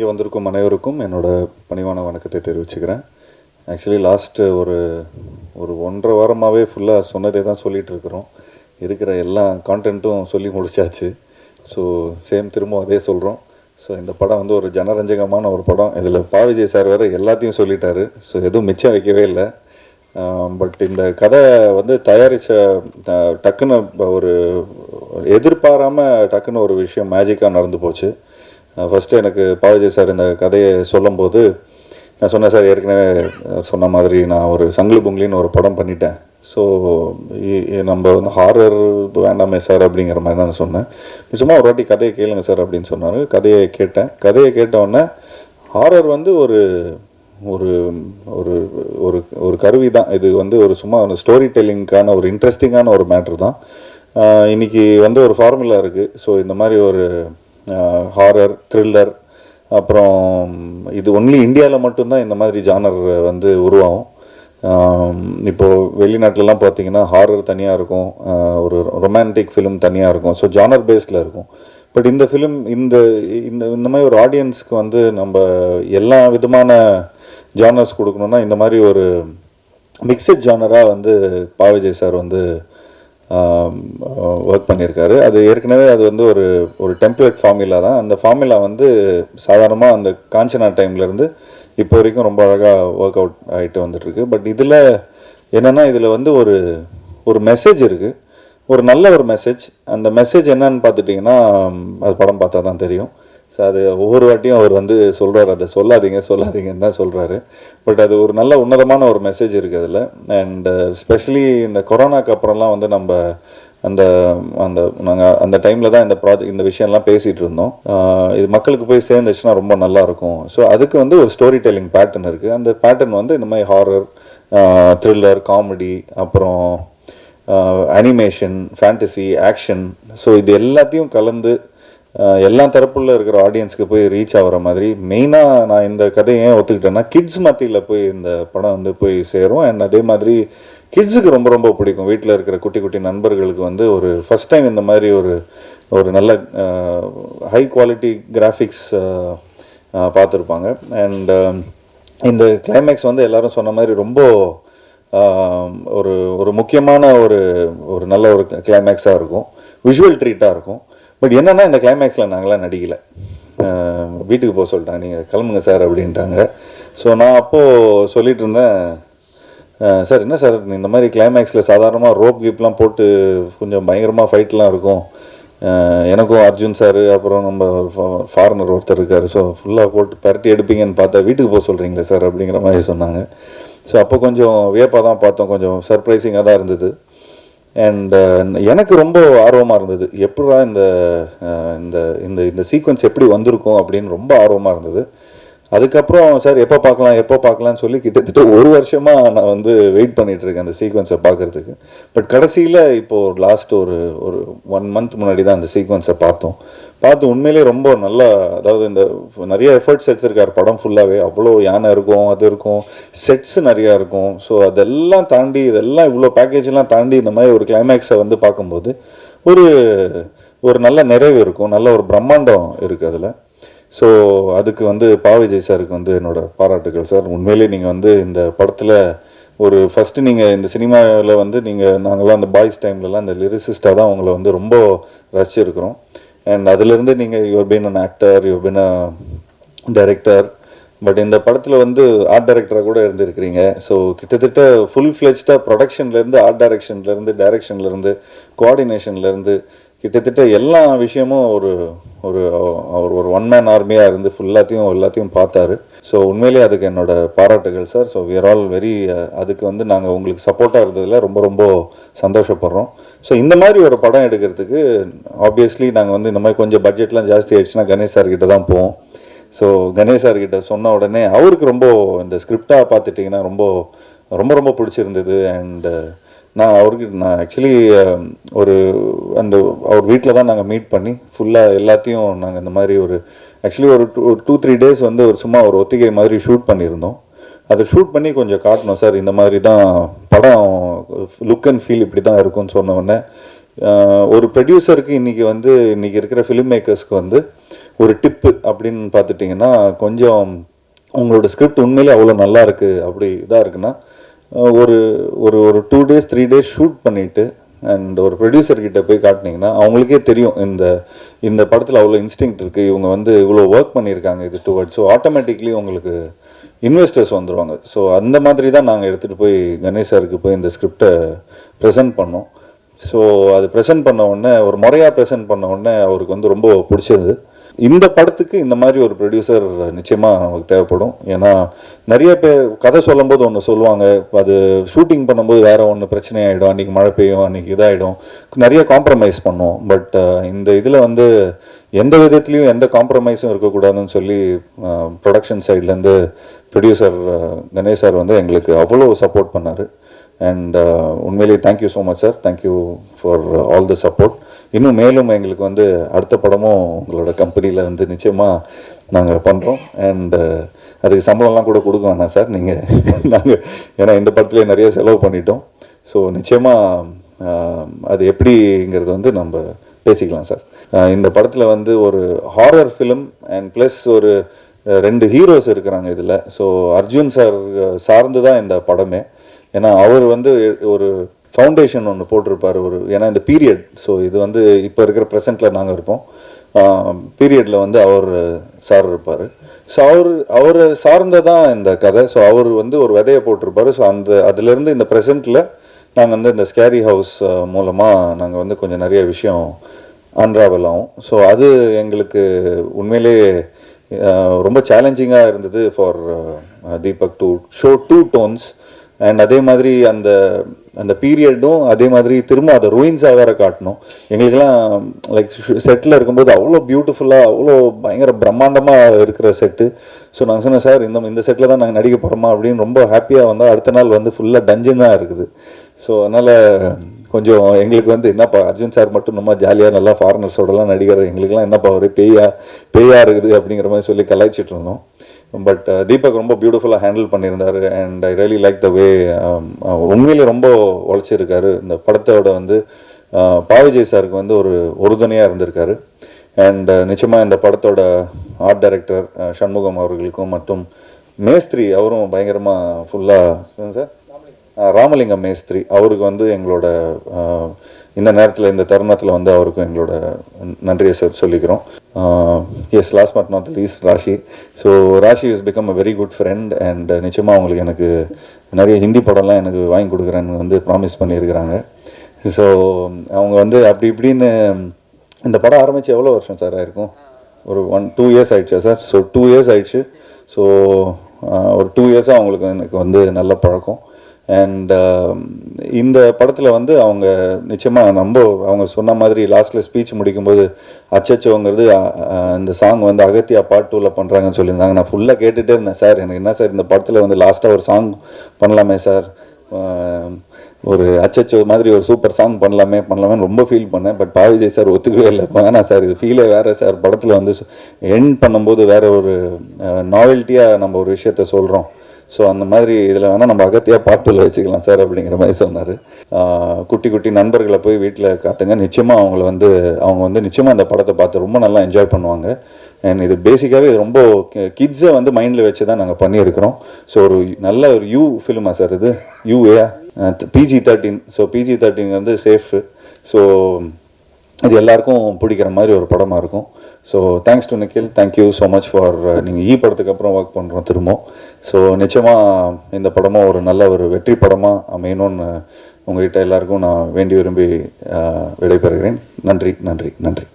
வந்திருக்கும் அனைவருக்கும் என்னோட பணிவான வணக்கத்தை தெரிவிச்சுக்கிறேன். ஆக்சுவலி லாஸ்ட்டு ஒரு 1.5 வாரமாகவே ஃபுல்லாக சொன்னதே தான் சொல்லிகிட்டு இருக்கிறோம். இருக்கிற எல்லா கான்டென்ட்டும் சொல்லி முடிச்சாச்சு. ஸோ திரும்ப அதே சொல்கிறோம். ஸோ இந்த படம் வந்து ஒரு ஜனரஞ்சகமான ஒரு படம். இதில் பா. விஜய் சார் வேறு எல்லாத்தையும் சொல்லிட்டாரு. ஸோ எதுவும் மிச்சம் வைக்கவே இல்லை. பட் இந்த கதை வந்து தயாரித்த டக்குன்னு ஒரு எதிர்பாராமல் டக்குன்னு ஒரு விஷயம் மேஜிக்காக நடந்து போச்சு. ஃபஸ்ட்டு எனக்கு பா. விஜய் சார் இந்த கதையை சொல்லும்போது நான் சொன்னேன், சார் ஏற்கனவே சொன்ன மாதிரி நான் ஒரு சங்கிலி பொங்கலின்னு ஒரு படம் பண்ணிட்டேன். ஸோ நம்ம வந்து ஹாரர் வேண்டாமே சார் அப்படிங்கிற மாதிரி தான் நான் சொன்னேன். சும்மா ஒரு வாட்டி கதையை கேளுங்க சார் அப்படின்னு சொன்னார். கதையை கேட்டவுடனே ஹாரர் வந்து ஒரு ஒரு ஒரு ஒரு ஒரு கருவி தான். இது வந்து ஒரு சும்மா ஸ்டோரி டெல்லிங்க்கான ஒரு இன்ட்ரெஸ்டிங்கான ஒரு மேட்ரு தான். இன்றைக்கி வந்து ஒரு ஃபார்முலா இருக்குது. ஸோ இந்த மாதிரி ஒரு ஹாரர் த்ரில்லர், அப்புறம் இது ஒன்லி இந்தியாவில் மட்டும்தான் இந்த மாதிரி ஜானர் வந்து உருவாகும். இப்போது வெளிநாட்டிலலாம் பார்த்தீங்கன்னா ஹாரர் தனியாக இருக்கும், ஒரு ரொமான்டிக் ஃபிலிம் தனியாக இருக்கும். ஸோ ஜானர் பேஸில் இருக்கும். பட் இந்த ஃபிலிம் இந்த இந்த மாதிரி ஒரு ஆடியன்ஸ்க்கு வந்து நம்ம எல்லா விதமான ஜானர்ஸ் கொடுக்கணுன்னா இந்த மாதிரி ஒரு மிக்சட் ஜானராக வந்து பா. விஜய் சார் வந்து ஒர்க் பண்ணியிருக்காரு. அது ஏற்கனவே அது வந்து ஒரு டெம்ப்ளேட் ஃபார்முலா தான். அந்த ஃபார்முலா வந்து சாதாரணமாக அந்த காஞ்சனா டைம்லேருந்து இப்போ வரைக்கும் ரொம்ப அழகாக ஒர்க் அவுட் ஆகிட்டு வந்துட்டுருக்கு. பட் இதில் என்னென்னா, இதில் வந்து ஒரு மெசேஜ் இருக்குது, ஒரு நல்ல ஒரு மெசேஜ். அந்த மெசேஜ் என்னன்னு பார்த்துட்டிங்கன்னா, அது படம் பார்த்தா தான் தெரியும். ஸோ அது ஒவ்வொரு வாட்டியும் அவர் வந்து சொல்கிறார், அதை சொல்லாதீங்கன்னு தான் சொல்கிறாரு. பட் அது ஒரு நல்ல உன்னதமான ஒரு மெசேஜ் இருக்குது அதில். அண்ட் ஸ்பெஷலி இந்த கொரோனாக்கு அப்புறம்லாம் வந்து நம்ம நாங்கள் அந்த டைமில் தான் இந்த விஷயம்லாம் பேசிகிட்டு இருந்தோம். இது மக்களுக்கு போய் சேர்ந்துச்சுன்னா ரொம்ப நல்லாயிருக்கும். ஸோ அதுக்கு வந்து ஒரு ஸ்டோரி டெல்லிங் பேட்டர்ன் இருக்குது. அந்த பேட்டர்ன் வந்து இந்த மாதிரி ஹாரர், த்ரில்லர், காமெடி, அப்புறம் அனிமேஷன், ஃபேண்டசி, ஆக்ஷன், ஸோ இது எல்லாத்தையும் கலந்து எல்லா தரப்புல இருக்கிற ஆடியன்ஸ்க்கு போய் ரீச் ஆகிற மாதிரி மெயினாக நான் இந்த கதையை ஏன் ஒத்துக்கிட்டேன்னா, கிட்ஸ் மத்தியில் போய் இந்த படம் வந்து போய் சேரும். அண்ட் அதே மாதிரி கிட்ஸுக்கு ரொம்ப ரொம்ப பிடிக்கும். வீட்டில் இருக்கிற குட்டி குட்டி நண்பர்களுக்கு வந்து ஒரு ஃபஸ்ட் டைம் இந்த மாதிரி ஒரு நல்ல ஹை குவாலிட்டி கிராஃபிக்ஸ் பார்த்துருப்பாங்க. அண்ட் இந்த கிளைமேக்ஸ் வந்து எல்லோரும் சொன்ன மாதிரி ரொம்ப ஒரு முக்கியமான ஒரு நல்ல ஒரு கிளைமேக்ஸாக இருக்கும், விஷுவல் ட்ரீட்டாக இருக்கும். பட் என்னென்னா, இந்த கிளைமேக்ஸில் நாங்களாம் நடிக்கலை. வீட்டுக்கு போக சொல்லிட்டாங்க, நீங்கள் கிளம்புங்க சார் அப்படின்ட்டாங்க. ஸோ நான் அப்போது சொல்லிகிட்டு இருந்தேன், சார் என்ன சார் இந்த மாதிரி கிளைமேக்ஸில் சாதாரணமாக ரோப் கீப்லாம் போட்டு கொஞ்சம் பயங்கரமாக ஃபைட்லாம் இருக்கும், எனக்கும் அர்ஜுன் சார் அப்புறம் நம்ம ஃபாரினர் ஒருத்தர் இருக்கார், ஸோ ஃபுல்லாக போட்டு பரட்டி எடுப்பீங்கன்னு பார்த்தா வீட்டுக்கு போக சொல்கிறீங்களே சார் அப்படிங்கிற மாதிரி சொன்னாங்க. ஸோ அப்போ கொஞ்சம் வியப்பாக தான் பார்த்தோம், கொஞ்சம் சர்ப்ரைசிங்காக தான் இருந்தது. அண்ட் எனக்கு ரொம்ப ஆர்வமாக இருந்தது, எப்படா இந்த இந்த இந்த சீக்வன்ஸ் எப்படி வந்திருக்கும் அப்படின்னு ரொம்ப ஆர்வமாக இருந்தது. அதுக்கப்புறம் சார் எப்போ பார்க்கலான்னு சொல்லி கிட்டத்தட்ட 1 வருஷமாக நான் வந்து வெயிட் பண்ணிகிட்ருக்கேன் அந்த சீக்வன்ஸை பார்க்குறதுக்கு. பட் கடைசியில் இப்போது லாஸ்ட் ஒரு 1 மந்த் முன்னாடி தான் அந்த சீக்வன்ஸை பார்த்து உண்மையிலே ரொம்ப நல்லா, அதாவது இந்த நிறைய எஃபர்ட்ஸ் எடுத்திருக்கார் படம் ஃபுல்லாகவே. அவ்வளோ யானை இருக்கும், அது இருக்கும், செட்ஸு நிறையா இருக்கும். ஸோ அதெல்லாம் தாண்டி, இதெல்லாம் இவ்வளோ பேக்கேஜெலாம் தாண்டி இந்த மாதிரி ஒரு கிளைமேக்ஸை வந்து பார்க்கும்போது ஒரு நல்ல நிறைவு இருக்கும், நல்ல ஒரு பிரம்மாண்டம் இருக்குது அதில். ஸோ அதுக்கு வந்து பா. விஜய் சாருக்கு வந்து என்னோட பாராட்டுகள் சார். உண்மையிலே நீங்கள் வந்து இந்த படத்தில் ஃபஸ்ட்டு நீங்கள் இந்த சினிமாவில் வந்து நாங்களாம் அந்த பாய்ஸ் டைம்லலாம் இந்த லிரிசிஸ்டாக தான் உங்களை வந்து ரொம்ப ரசிச்சிருக்கிறோம். அண்ட் அதிலிருந்து நீங்கள் your been an actor, your been a director. But இந்த படத்தில் வந்து ஆர்ட் டைரக்டராக கூட இருந்திருக்கிறீங்க. ஸோ கிட்டத்தட்ட ஃபுல் ஃப்ளெஜ்டாக ப்ரொடக்ஷன்லேருந்து, ஆர்ட் டைரக்ஷன்லேருந்து, கோஆர்டினேஷன்லேருந்து கிட்டத்தட்ட எல்லா விஷயமும் ஒரு ஒன் மேன் ஆர்மியாக இருந்து எல்லாத்தையும் பார்த்தாரு. ஸோ உண்மையிலே அதுக்கு என்னோட பாராட்டுகள் sir. So we are all very, அதுக்கு வந்து நாங்கள் உங்களுக்கு சப்போர்ட்டாக இருந்ததில் ரொம்ப ரொம்ப சந்தோஷப்படுறோம். ஸோ இந்த மாதிரி ஒரு படம் எடுக்கிறதுக்கு ஆப்வியஸ்லி நாங்கள் வந்து இந்த மாதிரி கொஞ்சம் பட்ஜெட்லாம் ஜாஸ்தி ஆகிடுச்சுன்னா கணேஷ் சார்கிட்ட தான் போவோம். ஸோ கணேஷ் சார்கிட்ட சொன்ன உடனே அவருக்கு ரொம்ப இந்த ஸ்கிரிப்டாக பார்த்துட்டிங்கன்னா ரொம்ப ரொம்ப ரொம்ப பிடிச்சிருந்தது. அண்டு நான் ஆக்சுவலி அவர் வீட்டில் தான் நாங்கள் மீட் பண்ணி ஃபுல்லாக எல்லாத்தையும் நாங்கள் இந்த மாதிரி ஆக்சுவலி ஒரு 2-3 டேஸ் வந்து சும்மா ஒரு ஒத்திகை மாதிரி ஷூட் பண்ணியிருந்தோம். அதை ஷூட் பண்ணி கொஞ்சம் காட்டணும் சார், இந்த மாதிரி தான் படம் லுக் அண்ட் ஃபீல் இப்படி தான் இருக்கும்னு சொன்ன உடனே ஒரு ப்ரொடியூசருக்கு இன்றைக்கி இருக்கிற ஃபிலிம் மேக்கர்ஸ்க்கு வந்து ஒரு டிப்பு அப்படின்னு பார்த்துட்டிங்கன்னா, கொஞ்சம் உங்களோட ஸ்கிரிப்ட் உண்மையிலே அவ்வளோ நல்லா இருக்குது அப்படி இதாக இருக்குன்னா, ஒரு ஒரு ஒரு 2 டேஸ் 3 டேஸ் ஷூட் பண்ணிவிட்டு அண்ட் ஒரு ப்ரொடியூசர் கிட்ட போய் காட்டினீங்கன்னா அவங்களுக்கே தெரியும் இந்த இந்த படத்தில் அவ்வளோ இன்ஸ்டிங் இருக்குது, இவங்க வந்து இவ்வளோ ஒர்க் பண்ணியிருக்காங்க இது டுவர்ட்ஸ். ஸோ ஆட்டோமேட்டிக்லி உங்களுக்கு இன்வெஸ்டர்ஸ் வந்துடுவாங்க. ஸோ அந்த மாதிரி தான் நாங்கள் எடுத்துகிட்டு போய் கணேஷ் சாருக்கு போய் இந்த ஸ்கிரிப்டை ப்ரெசென்ட் பண்ணோம். ஸோ அது ப்ரெசென்ட் பண்ண உடனே ஒரு முறையாக ப்ரெசென்ட் பண்ண உடனே அவருக்கு வந்து ரொம்ப பிடிச்சது. இந்த படத்துக்கு இந்த மாதிரி ஒரு ப்ரொடியூசர் நிச்சயமாக நமக்கு தேவைப்படும். ஏன்னா நிறைய பேர் கதை சொல்லும்போது ஒன்று சொல்லுவாங்க, அது ஷூட்டிங் பண்ணும்போது வேறு ஒன்று பிரச்சனை ஆகிடும், அன்றைக்கி மழை பெய்யும், அன்றைக்கி இதாகிடும், நிறைய காம்ப்ரமைஸ் பண்ணோம். பட் இந்த இதில் வந்து எந்த விதத்துலேயும் எந்த காம்ப்ரமைஸும் இருக்கக்கூடாதுன்னு சொல்லி ப்ரொடக்ஷன் சைட்லேருந்து ப்ரொடியூசர் கணேஷ் சார் வந்து எங்களுக்கு அவ்வளோ சப்போர்ட் பண்ணார். அண்ட் உண்மையிலேயே thank you so much sir, thank you for all the support. இன்னும் மேலும் எங்களுக்கு வந்து அடுத்த படமும் உங்களோட கம்பெனியில் வந்து நிச்சயமாக நாங்கள் பண்ணுறோம். அண்ட் அதுக்கு சம்பளம்லாம் கூட கொடுக்க வேணாம் சார், நீங்கள் நாங்கள் ஏன்னா இந்த படத்துலேயே நிறைய செலவு பண்ணிட்டோம். ஸோ நிச்சயமாக அது எப்படிங்கிறது வந்து நம்ம பேசிக்கலாம் சார். இந்த படத்தில் வந்து ஒரு ஹாரர் ஃபிலிம் அண்ட் ப்ளஸ் ஒரு 2 ஹீரோஸ் இருக்கிறாங்க இதில். ஸோ அர்ஜுன் சார் சார்ந்து தான் இந்த படமே. ஏன்னா அவர் வந்து ஒரு ஃபவுண்டேஷன் ஒன்று போட்டிருப்பார் ஒரு, ஏன்னா இந்த பீரியட். ஸோ இது வந்து இப்போ இருக்கிற ப்ரெசென்ட்டில் நாங்கள் இருப்போம், பீரியடில் வந்து அவர் சார் இருப்பார். ஸோ அவர் சார்ந்ததான் இந்த கதை. ஸோ அவர் வந்து ஒரு விதையை போட்டிருப்பார். ஸோ அதுலேருந்து இந்த ப்ரெசென்ட்டில் நாங்கள் வந்து இந்த ஸ்கேரி ஹவுஸ் மூலமாக நாங்கள் வந்து கொஞ்சம் நிறைய விஷயம் அன்ராவல் ஆகும். ஸோ அது எங்களுக்கு உண்மையிலே ரொம்ப சேலஞ்சிங்காக இருந்தது for Deepak to show 2 tones. And அதே மாதிரி அந்த அந்த பீரியடும் அதே மாதிரி திரும்ப அதை ரூயின்ஸாக வேறு காட்டணும். எங்களுக்கெல்லாம் லைக் செட்டில் இருக்கும்போது அவ்வளோ பியூட்டிஃபுல்லாக அவ்வளோ பயங்கர பிரம்மாண்டமாக இருக்கிற செட்டு. ஸோ நாங்கள் சொன்னோம் சார், இந்த செட்டில் தான் நாங்கள் நடிக்க போகிறோமா அப்படின்னு ரொம்ப ஹாப்பியாக வந்தால் அடுத்த நாள் வந்து ஃபுல்லாக டஞ்சன் தான் இருக்குது. ஸோ அதனால் கொஞ்சம் எங்களுக்கு வந்து என்னப்பா அர்ஜுன் சார் மட்டும் நம்ம ஜாலியாக நல்லா ஃபாரினர்ஸோடலாம் நடிக்கிற, எங்களுக்குலாம் என்னப்பா ஒரு பேயா இருக்குது அப்படிங்கிற மாதிரி சொல்லி கலாய்ச்சிட்டு இருந்தோம். பட் தீபக் ரொம்ப பியூட்டிஃபுல்லாக ஹேண்டில் பண்ணியிருந்தார். And I really like the way உண்மையிலே ரொம்ப உழைச்சிருக்காரு. இந்த படத்தோட வந்து பாவிஜய் சாருக்கு வந்து ஒரு உறுதுணையாக இருந்திருக்காரு. அண்ட் நிச்சயமாக இந்த படத்தோட ஆர்ட் டைரக்டர் சண்முகம் அவர்களுக்கும் மற்றும் மேஸ்திரி அவரும் பயங்கரமாக ஃபுல்லாக சார் ராமலிங்கம் மேஸ்திரி அவருக்கு வந்து எங்களோட இந்த நேரத்தில் இந்த தருணத்தில் வந்து அவருக்கும் எங்களோட நன்றியை சொல்லிக்கிறோம். Yes, last but not least Rashi. So Rashi is become a very good friend. And நிச்சயமாக அவங்களுக்கு எனக்கு நிறைய ஹிந்தி படம்லாம் எனக்கு வாங்கி கொடுக்குறேன்னு வந்து ப்ராமிஸ் பண்ணியிருக்கிறாங்க. ஸோ அவங்க வந்து அப்படி இப்படின்னு இந்த படம் ஆரம்பித்து எவ்வளோ வருஷம் சார் ஆயிருக்கும்? ஒரு 1-2 இயர்ஸ் ஆயிடுச்சா சார்? ஸோ 2 இயர்ஸ் ஆயிடுச்சு. ஸோ ஒரு 2 இயர்ஸாக அவங்களுக்கு எனக்கு வந்து நல்ல பழக்கம். அண்ட் இந்த படத்தில் வந்து அவங்க நிச்சயமாக அவங்க சொன்ன மாதிரி லாஸ்ட்டில் ஸ்பீச் முடிக்கும்போது அச்சச்சோங்கிறது இந்த சாங் வந்து அகத்தியா பார்ட் 2ல் பண்ணுறாங்கன்னு சொல்லியிருந்தாங்க. நான் ஃபுல்லாக கேட்டுகிட்டே இருந்தேன், சார் எனக்கு என்ன சார் இந்த படத்தில் வந்து லாஸ்ட்டாக ஒரு சாங் பண்ணலாமே சார், ஒரு அச்சச்சோ மாதிரி ஒரு சூப்பர் சாங் பண்ணலாமே ரொம்ப ஃபீல் பண்ணேன். பட் பாவிஜய் சார் ஒத்துக்கவே இல்லை, வேணாம் சார், இது ஃபீலே வேறு சார், படத்தில் வந்து எண்ட் பண்ணும்போது வேறு ஒரு நாவல்ட்டியாக நம்ம ஒரு விஷயத்த சொல்கிறோம். ஸோ அந்த மாதிரி இதில் வேணால் நம்ம அகத்தியாக பாட்டில் வச்சுக்கலாம் சார் அப்படிங்கிற மாதிரி சொன்னார். குட்டி குட்டி நண்பர்களை போய் வீட்டில் காட்டுங்க, நிச்சயமாக அவங்க வந்து நிச்சயமாக இந்த படத்தை பார்த்து ரொம்ப நல்லா என்ஜாய் பண்ணுவாங்க. அண்ட் இது பேசிக்காகவே இது ரொம்ப கிட்ஸை வந்து மைண்டில் வச்சு தான் நாங்கள் பண்ணியிருக்கிறோம். ஸோ ஒரு நல்ல ஒரு யூ ஃபிலிமா சார் இது? UA PG-13. ஸோ PG-13 வந்து சேஃபு. ஸோ இது எல்லாருக்கும் பிடிக்கிற மாதிரி ஒரு படமாக இருக்கும். So thanks to Nikhil, thank you so much for நீங்கள் படத்துக்கு அப்புறம் ஒர்க் பண்ணுறோம் திரும்ப. ஸோ நிச்சயமாக இந்த படமும் ஒரு நல்ல ஒரு வெற்றி படமாக அமையணும்னு உங்கள்கிட்ட எல்லாருக்கும் நான் வேண்டி விரும்பி விடைபெறுகிறேன். நன்றி நன்றி நன்றி.